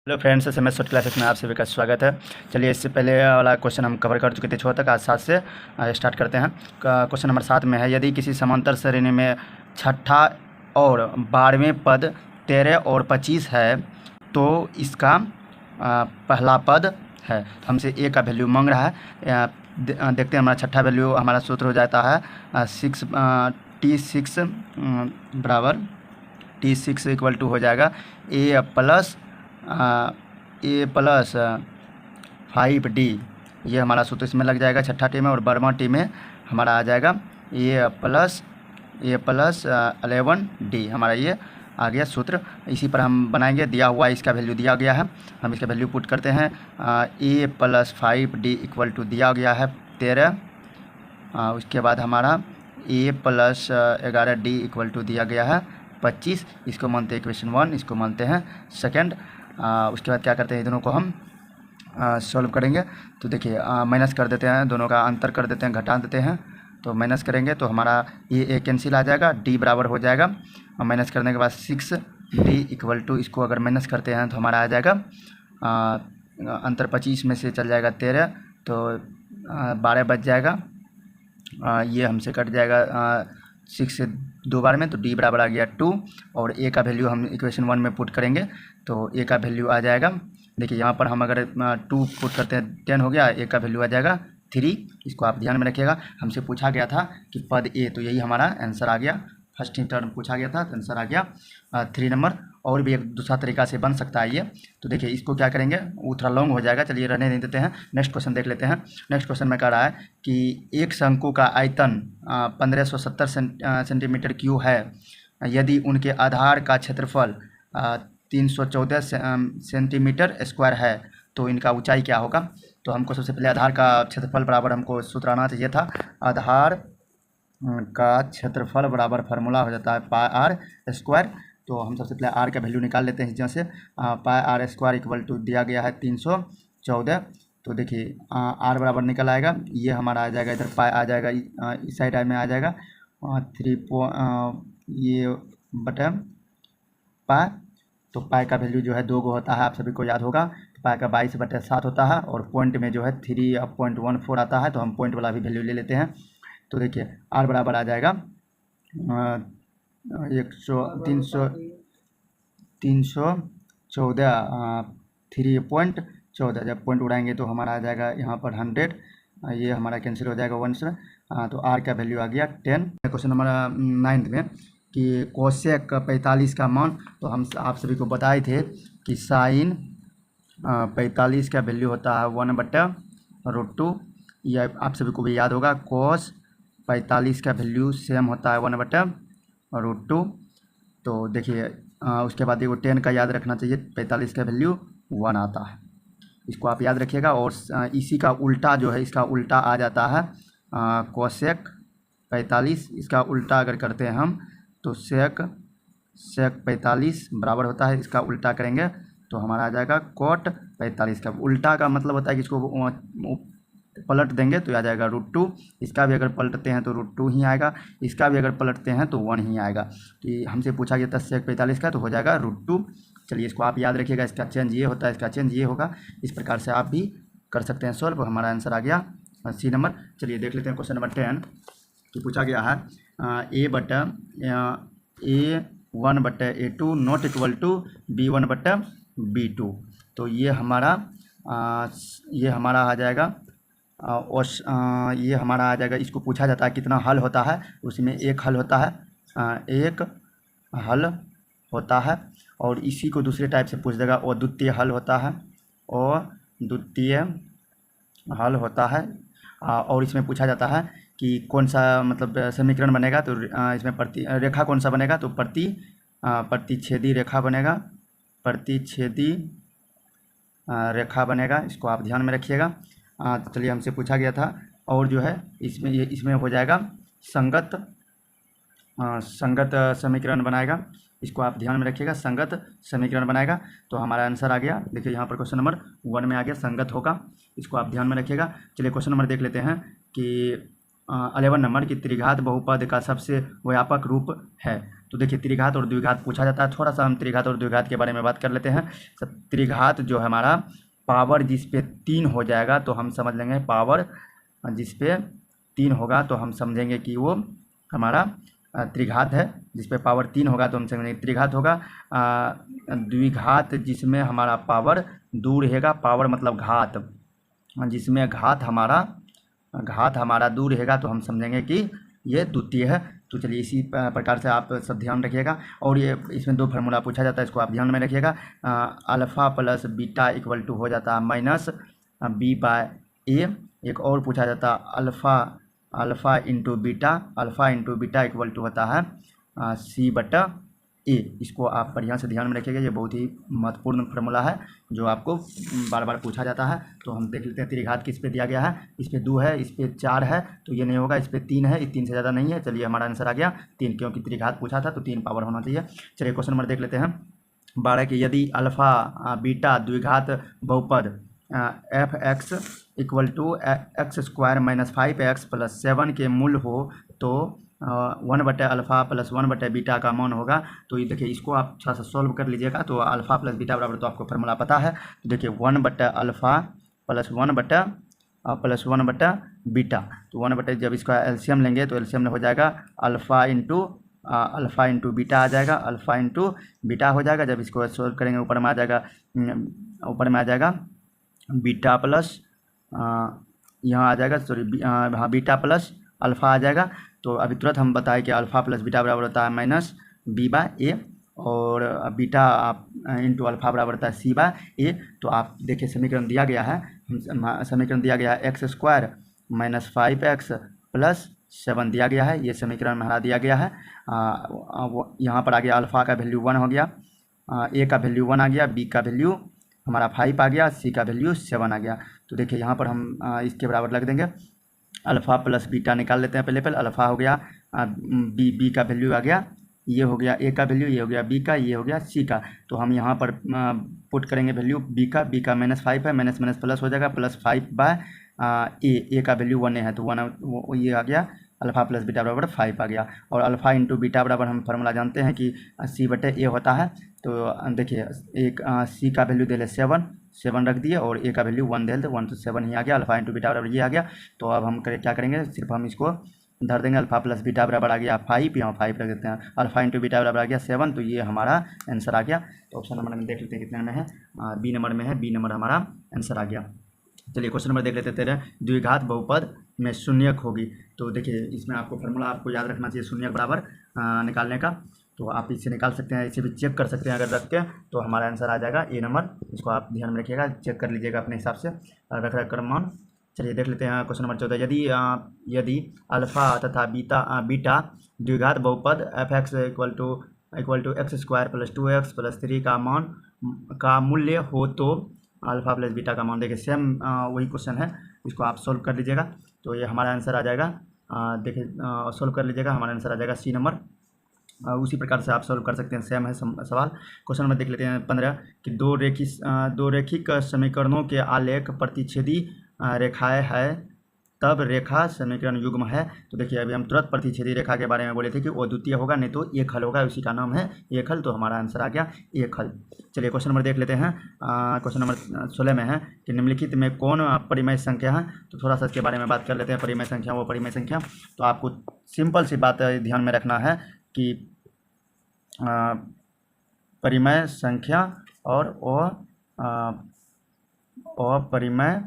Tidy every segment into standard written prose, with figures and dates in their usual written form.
Hello friends, SMS short classes में आप सभी का स्वागत है। चलिए, इससे पहले वाला क्वेश्चन हम कवर कर चुके थे 6 तक। आज 7 से स्टार्ट करते हैं। क्वेश्चन नंबर 7 में है, यदि किसी समांतर श्रेणी में छठा और 12वें पद 13 और 25 है तो इसका पहला पद है। तो हमसे ए का वैल्यू मांग रहा है। देखते हैं, हमारा छठा वैल्यू, हमारा सूत्र हो जाता है T6 बराबर T6 इक्वल टू हो जाएगा ए प्लस 5D। ये हमारा सूत्र इसमें लग जाएगा छठा टी में, और 12वां टी में हमारा आ जाएगा ए प्लस 11D। हमारा ये आ गया सूत्र। इसी पर हम बनाएंगे। दिया हुआ इसका वैल्यू दिया गया है, हम इसका वैल्यू पुट करते हैं। ए प्लस 5D इक्वल टू दिया गया है 13। उसके बाद हमारा ए प्लस 11D इक्वल टू दिया गया है 25। इसको मानते हैं इक्वेशन 1, इसको मानते हैं सेकंड। उसके बाद क्या करते हैं, दोनों को हम सॉल्व करेंगे। तो देखिए, माइनस कर देते हैं, दोनों का अंतर कर देते हैं, घटा देते हैं। तो माइनस करेंगे तो हमारा ये कैंसिल आ जाएगा, डी बराबर हो जाएगा। और माइनस करने के बाद 6D इक्वल टू, इसको अगर माइनस करते हैं तो हमारा आ जाएगा अंतर 25 में से चल जाएगा 13, तो 12 बच जाएगा। ये हमसे कट जाएगा 6 से 2 बार में, तो डी बराबर आ गया 2। और ए का वैल्यू हम इक्वेशन 1 में पुट करेंगे तो ए का वैल्यू आ जाएगा। देखिए, यहाँ पर हम अगर 2 पुट करते हैं 10 हो गया, ए का वैल्यू आ जाएगा 3। इसको आप ध्यान में रखिएगा। हमसे पूछा गया था कि पद ए, तो यही हमारा आंसर आ गया। फर्स्ट टर्म पूछा गया था तो आंसर आ गया 3 नंबर। और भी एक दूसरा तरीका से बन सकता है ये। तो देखिए, इसको क्या करेंगे, वो थोड़ा लॉन्ग हो जाएगा, चलिए रहने नहीं देते हैं। नेक्स्ट क्वेश्चन देख लेते हैं। नेक्स्ट क्वेश्चन में कह रहा है कि एक शंकु का आयतन 1570 सेंटीमीटर क्यूब है। यदि उनके आधार का क्षेत्रफल 314 सेंटीमीटर स्क्वायर है तो इनका ऊंचाई क्या होगा। तो हमको सबसे पहले आधार का क्षेत्रफल बराबर हमको सूत्र आना चाहिए था। आधार का क्षेत्रफल बराबर फार्मूला हो जाता है पाई आर स्क्वायर। तो हम सबसे पहले आर का वैल्यू निकाल लेते हैं। जैसे पाई आर स्क्वायर इक्वल टू दिया गया है 314। तो देखिए, आर बराबर निकल आएगा, ये हमारा आ जाएगा, इधर पाई आ जाएगा, इस साइड में आ जाएगा 3 ये बटे पाई। तो पाई का वैल्यू जो है 2 गो होता है, आप सभी को याद होगा। तो पाई का 22/7 होता है, और पॉइंट में जो है 3.14 आता है, तो हम पॉइंट वाला भी वैल्यू ले लेते हैं। तो देखिए, आर बराबर आ जाएगा 314 3.14। जब पॉइंट उड़ाएंगे तो हमारा आ जाएगा यहाँ पर 100। ये हमारा कैंसिल हो जाएगा 1 से। तो आर का वैल्यू आ गया 10। क्वेश्चन नंबर 9 में कि कोसेक 45 का मान, तो हम आप सभी को बताए थे कि साइन 45 का वैल्यू होता है 1/√2। यह आप सभी को भी याद होगा। कोस 45 का वैल्यू सेम होता है 1/√2। तो देखिए, उसके बाद ये 10 का याद रखना चाहिए, 45 का वैल्यू 1 आता है, इसको आप याद रखिएगा। और इसी का उल्टा जो है, इसका उल्टा आ जाता है कोसेक 45। इसका उल्टा अगर करते हैं हम तो सेक 45 बराबर होता है, इसका उल्टा करेंगे तो हमारा आ जाएगा कोट 45 का। उल्टा का मतलब होता है कि इसको पलट देंगे तो आ जाएगा √2। इसका भी अगर पलटते हैं तो √2 ही आएगा, इसका भी अगर पलटते हैं तो 1 ही आएगा। तो ये हमसे पूछा गया था सेक 45 का, तो हो जाएगा √2। चलिए, इसको आप याद रखिएगा, इसका चेंज ये होता है, इसका चेंज ये होगा। इस प्रकार से आप भी कर सकते हैं सॉल्व। हमारा आंसर आ गया C नंबर। चलिए देख लेते हैं क्वेश्चन नंबर 10 कि पूछा गया है A1/A2 not equal to B1/B2। तो ये हमारा आ जाएगा। और ये हमारा आ जाएगा। इसको पूछा जाता है कितना हल होता है, उसमें एक हल होता है, एक हल होता है। और इसी को दूसरे टाइप से पूछ देगा, और द्वितीय हल होता है, और द्वितीय हल होता है। और इसमें पूछा जाता है कि कौन सा मतलब समीकरण बनेगा। तो इसमें रेखा कौन सा बनेगा, तो प्रतिच्छेदी रेखा बनेगा, प्रतिच्छेदी रेखा बनेगा। इसको आप ध्यान में रखिएगा। चलिए, हमसे पूछा गया था। और जो है इसमें हो जाएगा संगत समीकरण बनाएगा। इसको आप ध्यान में रखिएगा, संगत समीकरण बनाएगा। तो हमारा आंसर आ गया। देखिए, यहाँ पर क्वेश्चन नंबर 1 में आ गया, संगत होगा। इसको आप ध्यान में रखिएगा। चलिए, क्वेश्चन नंबर देख लेते हैं कि 11 नंबर की त्रिघात बहुपद का सबसे व्यापक रूप है। तो देखिए त्रिघात और द्विघात पूछा जाता है। थोड़ा सा हम त्रिघात और द्विघात के बारे में बात कर लेते हैं। सब त्रिघात जो है हमारा पावर जिस पे 3 हो जाएगा तो हम समझ लेंगे पावर जिस पे 3 होगा तो हम समझेंगे कि वो हमारा त्रिघात है। जिस पे पावर 3 होगा तो हम समझेंगे त्रिघात होगा। द्विघात जिसमें हमारा पावर दूर रहेगा, पावर मतलब घात, जिसमें घात हमारा दूर रहेगा तो हम समझेंगे कि ये द्वितीय है। तो चलिए इसी प्रकार से आप सब ध्यान रखिएगा। और ये इसमें 2 फार्मूला पूछा जाता है, इसको आप ध्यान में रखिएगा। Alpha plus beta equal to हो जाता है माइनस बी बाय ए। एक और पूछा जाता है alpha into beta equal to होता है सी बटा ए। इसको आप बढ़िया से ध्यान में रखिएगा, ये बहुत ही महत्वपूर्ण फार्मूला है जो आपको बार बार पूछा जाता है। तो हम देख लेते हैं त्रिघात किस पे दिया गया है। इस पे 2 है, इस पे 4 है तो ये नहीं होगा, इस पे 3 है, 3 से ज़्यादा नहीं है। चलिए हमारा आंसर आ गया 3, क्योंकि त्रिघात पूछा था तो 3 पावर होना चाहिए। चलिए क्वेश्चन नंबर देख लेते हैं 12 की। यदि अल्फ़ा बीटा द्विघात बहुपद f x equal to x square minus 5x plus 7 के मूल हो तो 1 बटे अल्फ़ा प्लस 1 बटे बीटा का मान होगा। तो ये देखिए इसको आप थोड़ा सा सॉल्व कर लीजिएगा। तो अल्फ़ा प्लस बीटा बराबर, तो आपको फार्मूला पता है। तो देखिए 1 बटे अल्फ़ा प्लस 1 बटा बीटा। तो 1 बटे, जब इसका एलसीएम लेंगे तो एलसीएम में हो जाएगा अल्फ़ा इंटू बीटा आ जाएगा, अल्फ़ा इंटू बीटा हो जाएगा। जब इसको सॉल्व करेंगे ऊपर में आ जाएगा बीटा प्लस यहाँ आ जाएगा, सॉरी हाँ बीटा प्लस अल्फ़ा आ जाएगा। तो अभी तुरंत हम बताएं कि अल्फ़ा प्लस बीटा बराबर होता है माइनस बी बाय ए, और बीटा इंटू अल्फ़ा बराबर होता है सी बाय ए। तो आप देखिए समीकरण दिया गया है, x square minus 5x plus 7 दिया गया है। ये समीकरण हमारा दिया गया है। यहाँ पर आ गया अल्फ़ा का वैल्यू 1 हो गया, ए का वैल्यू 1 आ गया, बी का वैल्यू हमारा 5 आ गया, सी का वैल्यू 7 आ गया। तो देखिए यहाँ पर हम इसके बराबर रख देंगे। अल्फ़ा प्लस बीटा निकाल लेते हैं। पहले अल्फ़ा हो गया, बी का वैल्यू आ गया, ये हो गया ए का वैल्यू, ये हो गया बी का, ये हो गया सी का। तो हम यहाँ पर पुट करेंगे वैल्यू बी का माइनस 5 है, माइनस प्लस हो जाएगा, प्लस 5 बाय ए का वैल्यू 1 है तो 1 ये आ गया। अल्फ़ा प्लस बीटा बराबर 5 आ गया। और अल्फ़ा इंटू बीटा बराबर हम फार्मूला जानते हैं कि सी बटे ए होता है। तो देखिए एक सी का वैल्यू दे ले 7 रख दिए, और ए का वैल्यू 1 दे तो 1 तो 7 ही आ गया। अल्फ़ा इंटू बीटा बराबर ये आ गया। तो अब हम क्या करेंगे, सिर्फ हम इसको धर देंगे। अल्फ़ा प्लस बीटा बराबर आ गया 5, यहाँ 5 रख देते हैं। अल्फ़ा इंटू बीटा बराबर आ गया 7, तो ये हमारा आंसर आ गया। तो ऑप्शन नंबर में देख लेते हैं कितने में है, बी नंबर में है, बी नंबर हमारा आंसर आ गया। चलिए क्वेश्चन नंबर देख लेते हैं। द्विघात बहुपद में शून्यक होगी। तो देखिए इसमें आपको फार्मूला आपको याद रखना चाहिए शून्यक बराबर निकालने का। तो आप इससे निकाल सकते हैं, इसे भी चेक कर सकते हैं अगर रख के, तो हमारा आंसर आ जाएगा ए नंबर। इसको आप ध्यान में रखिएगा, चेक कर लीजिएगा अपने हिसाब से रख कर मान। चलिए देख लेते हैं क्वेश्चन नंबर 14। यदि अल्फ़ा तथा बीटा द्विघात बहुपद f x equal to x square plus 2x plus 3 का मूल्य हो तो अल्फ़ा प्लस बीटा का मान। देखिए सेम वही क्वेश्चन है, इसको आप सोल्व कर लीजिएगा। तो ये हमारा आंसर आ जाएगा, देखिए सोल्व कर लीजिएगा, हमारा आंसर आ जाएगा सी नंबर। उसी प्रकार से आप सोल्व कर सकते हैं, सेम है सवाल। क्वेश्चन नंबर देख लेते हैं 15 कि दो रैखिक समीकरणों के आलेख प्रतिच्छेदी रेखाएं है तब रेखा समीकरण युग्म है। तो देखिए अभी हम तुरंत प्रतिच्छेदी रेखा के बारे में बोले थे कि वो द्वितीय होगा, नहीं तो एक हल होगा, उसी का नाम है एक हल। तो हमारा आंसर आ गया एक हल। चलिए क्वेश्चन नंबर देख लेते हैं। क्वेश्चन नंबर 16 में है कि निम्नलिखित में कौन परिमेय संख्या है। तो थोड़ा सा इसके बारे में बात कर लेते हैं। परिमेय संख्या, वो परिमेय संख्या, तो आपको सिंपल सी बात ध्यान में रखना है कि परिमेय संख्या और अपरिमेय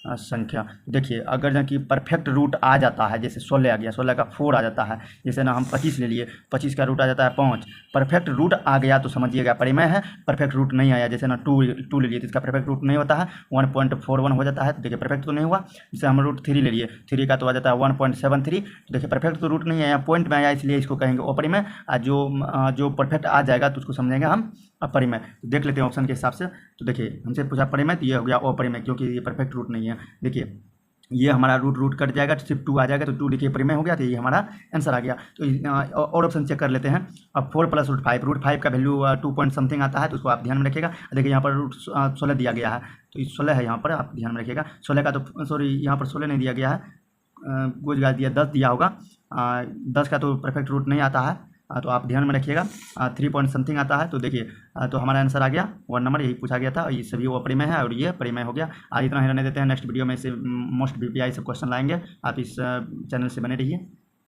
संख्या। देखिए अगर ना कि परफेक्ट रूट आ जाता है, जैसे 16 आ गया, 16 का 4 आ जाता है, जैसे ना हम 25 ले लिए, 25 का रूट आ जाता है 5, परफेक्ट रूट आ गया तो समझिएगा परिमेय है। परफेक्ट रूट नहीं आया, जैसे ना 2 ले लिए तो इसका परफेक्ट रूट नहीं होता है, 1.41 हो जाता है, तो देखिए परफेक्ट तो नहीं हुआ। जैसे हम रूट 3 ले लिए, 3 का तो आ जाता है 1.73, तो देखिए परफेक्ट तो रूट नहीं आया, पॉइंट में आया, इसलिए इसको कहेंगे अपरिमेय। जो परफेक्ट आ जाएगा तो उसको समझेंगे हम अपरिमेय। तो देख लेते हैं ऑप्शन के हिसाब से। तो देखिए हमसे पूछा परिमेय, तो ये हो गया अपरिमेय, क्योंकि ये परफेक्ट रूट नहीं है। देखिए ये हमारा रूट कट जाएगा, सिर्फ 2 आ जाएगा, तो 2 देखिए परिमेय हो गया, तो ये हमारा आंसर आ गया। तो और ऑप्शन चेक कर लेते हैं। अब 4 प्लस रूट 5 का वैल्यू 2 पॉइंट समथिंग आता है, तो उसको आप ध्यान में रखिएगा। देखिए यहाँ पर रूट 16 दिया गया है, तो 16 है यहाँ पर, आप ध्यान में रखिएगा। 16 का तो सॉरी यहाँ पर 16 नहीं दिया गया है, कुछ दिया 10 दिया होगा। 10 का तो परफेक्ट रूट नहीं आता है, तो आप ध्यान में रखिएगा 3 पॉइंट समथिंग आता है। तो देखिए तो हमारा आंसर आ गया 1 नंबर, यही पूछा गया था। और ये सभी वो परिमेय है और ये परिमेय हो गया। आज इतना ही रहने देते हैं, नेक्स्ट वीडियो में से मोस्ट बीपीआई सब क्वेश्चन लाएंगे। आप इस चैनल से बने रहिए।